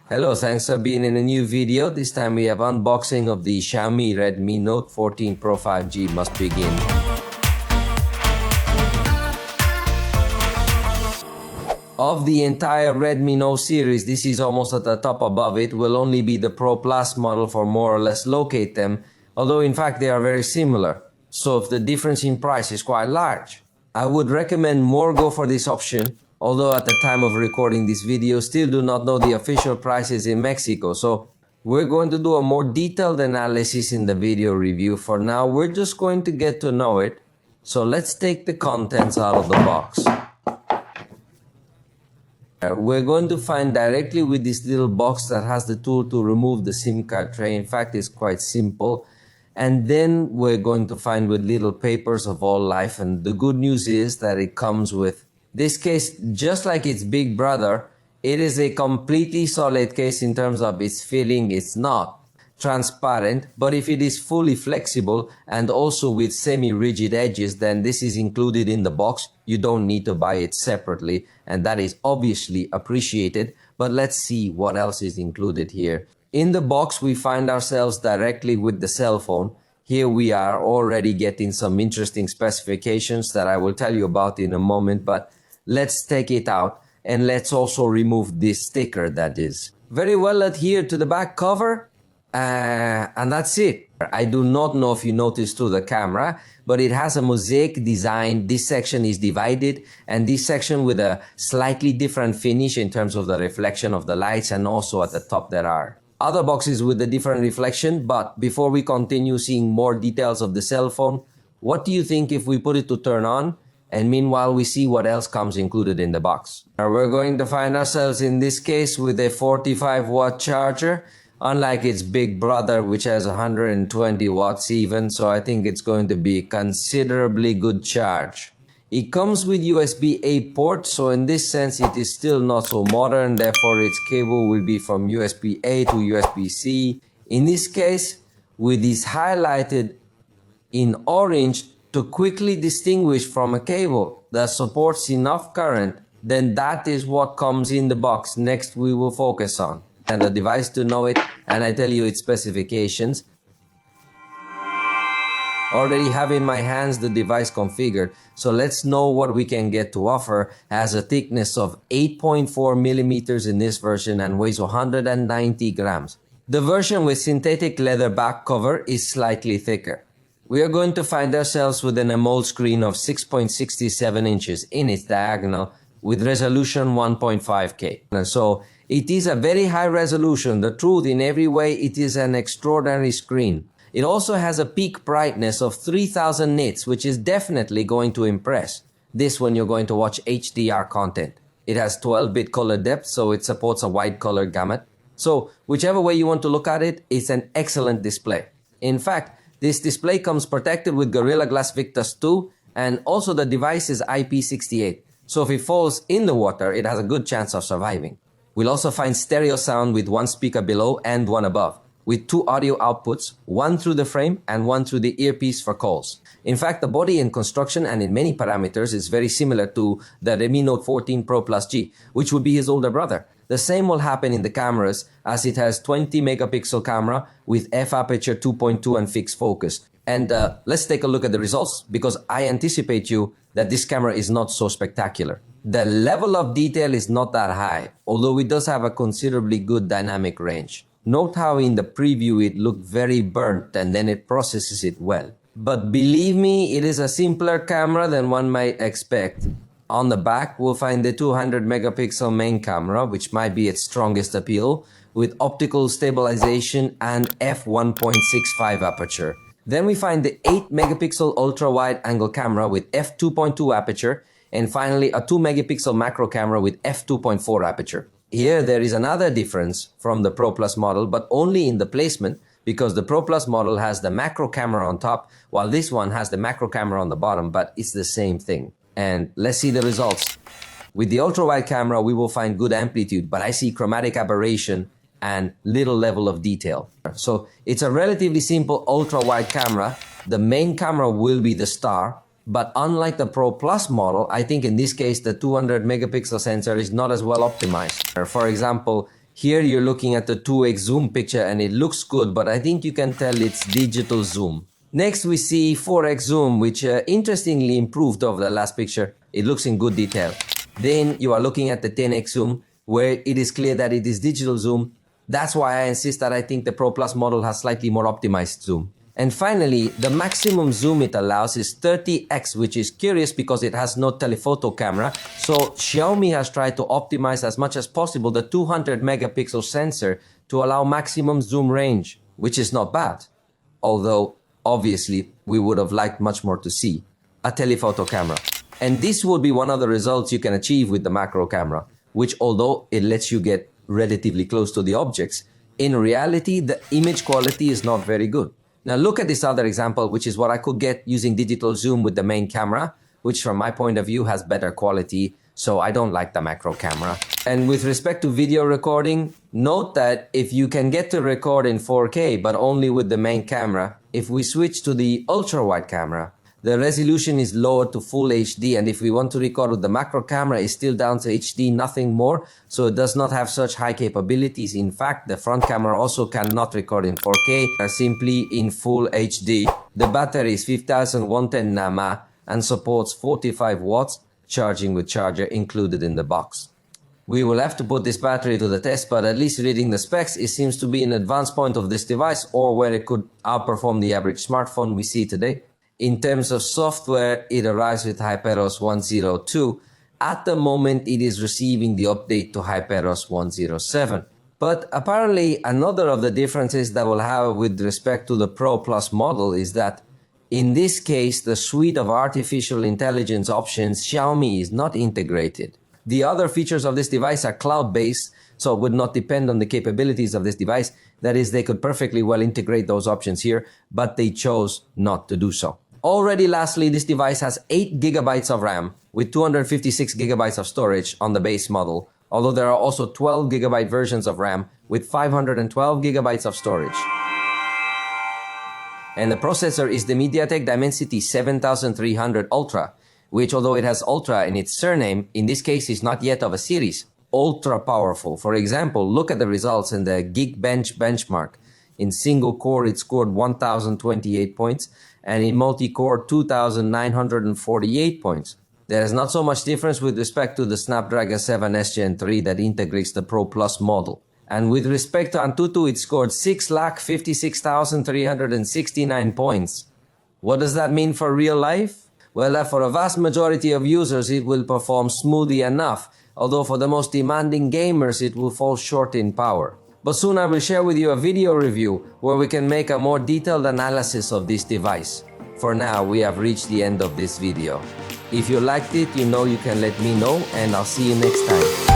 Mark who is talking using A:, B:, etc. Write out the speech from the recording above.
A: Hello, thanks for being in a new video. This time we have unboxing of the Xiaomi Redmi Note 14 Pro 5G must begin. Of the entire Redmi Note series, this is almost at the top above it. Will only be the Pro Plus model for more or less locate them, although in fact they are very similar. So if the difference in price is quite large, I would recommend more go for this option. Although at the time of recording this video, still do not know the official prices in Mexico. So we're going to do a more detailed analysis in the video review. For now, we're just going to get to know it. So let's take the contents out of the box. We're going to find directly with this little box that has the tool to remove the SIM card tray. In fact, it's quite simple. And then we're going to find with little papers of all life. And the good news is that it comes with this case, just like its big brother, it is a completely solid case in terms of its feeling. It's not transparent, but if it is fully flexible and also with semi-rigid edges, then this is included in the box. You don't need to buy it separately, and that is obviously appreciated. But let's see what else is included here. In the box, we find ourselves directly with the cell phone. Here we are already getting some interesting specifications that I will tell you about in a moment, but let's take it out and let's also remove this sticker that is very well adhered to the back cover. And that's it. I do not know if you noticed through the camera, but it has a mosaic design. This section is divided, and this section with a slightly different finish in terms of the reflection of the lights, and also at the top there are other boxes with a different reflection. But before we continue seeing more details of the cell phone, what do you think if we put it to turn on? And meanwhile, we see what else comes included in the box. We're going to find ourselves in this case with a 45-watt charger, unlike its big brother, which has 120 watts even. So I think it's going to be a considerably good charge. It comes with USB-A port, so in this sense, it is still not so modern. Therefore, its cable will be from USB-A to USB-C. In this case, with this highlighted in orange, to quickly distinguish from a cable that supports enough current, then that is what comes in the box. Next we will focus on and the device to know it, and I tell you its specifications. Already have in my hands the device configured, so let's know what we can get to offer. Has a thickness of 8.4 millimeters in this version and weighs 190 grams. The version with synthetic leather back cover is slightly thicker. We are going to find ourselves with an AMOLED screen of 6.67 inches in its diagonal with resolution 1.5K. And so it is a very high resolution. The truth, in every way, it is an extraordinary screen. It also has a peak brightness of 3000 nits, which is definitely going to impress. This when you're going to watch HDR content. It has 12-bit color depth, so it supports a wide color gamut. So whichever way you want to look at it, it's an excellent display. In fact, this display comes protected with Gorilla Glass Victus 2, and also the device is IP68. So if it falls in the water, it has a good chance of surviving. We'll also find stereo sound with one speaker below and one above, with two audio outputs, one through the frame and one through the earpiece for calls. In fact, the body in construction and in many parameters is very similar to the Redmi Note 14 Pro Plus G, which would be his older brother. The same will happen in the cameras, as it has 20 megapixel camera with f-aperture 2.2 and fixed focus. And let's take a look at the results, because I anticipate you that this camera is not so spectacular. The level of detail is not that high, although it does have a considerably good dynamic range. Note how in the preview it looked very burnt and then it processes it well. But believe me, it is a simpler camera than one might expect. On the back, we'll find the 200 megapixel main camera, which might be its strongest appeal, with optical stabilization and f1.65 aperture. Then we find the 8 megapixel ultra wide angle camera with f2.2 aperture, and finally a 2 megapixel macro camera with f2.4 aperture. Here there is another difference from the Pro Plus model, but only in the placement, because the Pro Plus model has the macro camera on top, while this one has the macro camera on the bottom, but it's the same thing. And let's see the results. With the ultra-wide camera, we will find good amplitude, but I see chromatic aberration and little level of detail. So it's a relatively simple ultra-wide camera. The main camera will be the star, but unlike the Pro Plus model, I think in this case, the 200 megapixel sensor is not as well optimized. For example, Here you're looking at the 2x zoom picture and it looks good, but I think you can tell it's digital zoom. Next we see 4x zoom, which interestingly improved over the last picture. It looks in good detail. Then you are looking at the 10x zoom, where it is clear that it is digital zoom. That's why I insist that I think the Pro Plus model has slightly more optimized zoom. And finally, the maximum zoom it allows is 30x, which is curious because it has no telephoto camera. So Xiaomi has tried to optimize as much as possible the 200 megapixel sensor to allow maximum zoom range, which is not bad. Although, obviously, we would have liked much more to see a telephoto camera. And this will be one of the results you can achieve with the macro camera, which although it lets you get relatively close to the objects, in reality, the image quality is not very good. Now look at this other example, which is what I could get using digital zoom with the main camera, which from my point of view has better quality, so I don't like the macro camera. And with respect to video recording, note that if you can get to record in 4K, but only with the main camera, if we switch to the ultra-wide camera, the resolution is lowered to full HD, and if we want to record with the macro camera, it's still down to HD, nothing more, so it does not have such high capabilities. In fact, the front camera also cannot record in 4K, or simply in full HD. The battery is 5110 mAh and supports 45 watts, charging with charger included in the box. We will have to put this battery to the test, but at least reading the specs, it seems to be an advanced point of this device, or where it could outperform the average smartphone we see today. In terms of software, it arrives with HyperOS 1.0.2. At the moment, it is receiving the update to HyperOS 1.0.7. But apparently, another of the differences that we'll have with respect to the Pro Plus model is that, in this case, the suite of artificial intelligence options Xiaomi is not integrated. The other features of this device are cloud-based, so it would not depend on the capabilities of this device. That is, they could perfectly well integrate those options here, but they chose not to do so. Already, lastly, this device has 8 gigabytes of RAM with 256 gigabytes of storage on the base model, although there are also 12 gigabyte versions of RAM with 512 gigabytes of storage. And the processor is the MediaTek Dimensity 7300 Ultra, which, although it has Ultra in its surname, in this case is not yet of a series. Ultra powerful. For example, look at the results in the Geekbench benchmark. In single core, it scored 1028 points, and in multi-core, 2948 points. There is not so much difference with respect to the Snapdragon 7S Gen 3 that integrates the Pro Plus model. And with respect to Antutu, it scored 6,56,369 points. What does that mean for real life? Well, that for a vast majority of users, it will perform smoothly enough, although for the most demanding gamers, it will fall short in power. But soon I will share with you a video review where we can make a more detailed analysis of this device. For now, we have reached the end of this video. If you liked it, you know you can let me know, and I'll see you next time.